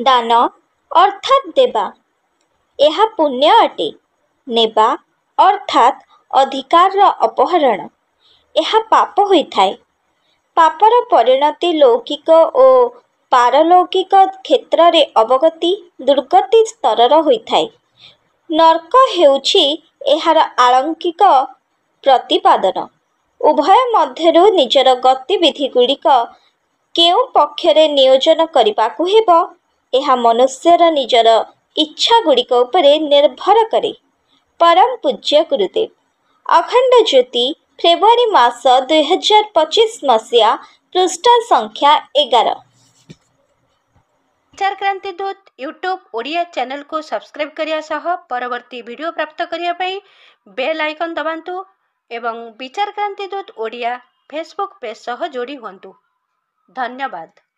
ଦାନ ଅର୍ଥାତ୍ ଦେବା, ଏହା ପୁଣ୍ୟ ଅଟେ। ନେବା ଅର୍ଥାତ୍ ଅଧିକାରର ଅପହରଣ, ଏହା ପାପ ହୋଇଥାଏ। ପାପର ପରିଣତି ଲୌକିକ ଓ ପାରଲୌକିକ କ୍ଷେତ୍ରରେ ଅବଗତି ଦୁର୍ଗତି ସ୍ତରର ହୋଇଥାଏ। ନର୍କ ହେଉଛି ଏହାର ଆଳଙ୍କିକ ପ୍ରତିପାଦନ। ଉଭୟ ମଧ୍ୟରୁ ନିଜର ଗତିବିଧିଗୁଡ଼ିକ କେଉଁ ପକ୍ଷରେ ନିୟୋଜନ କରିବାକୁ ହେବ, ଏହା ମନୁଷ୍ୟର ନିଜର ଇଚ୍ଛାଗୁଡ଼ିକ ଉପରେ ନିର୍ଭର କରେ। ପରମ ପୂଜ୍ୟ ଗୁରୁଦେବ। ଅଖଣ୍ଡ ଜ୍ୟୋତି, ଫେବୃଆରୀ ମାସ 2025 ମସିହା, ପୃଷ୍ଠା ସଂଖ୍ୟା 11। विचार क्रांति दूत यूट्यूब ओडिया चैनल को सब्सक्राइब करिया सह परवर्ती वीडियो प्राप्त करिया पई बेल आइकन दबांतु एवं विचार क्रांति दूत ओडिया फेसबुक पेज सह जोड़ी हुंतु। धन्यवाद।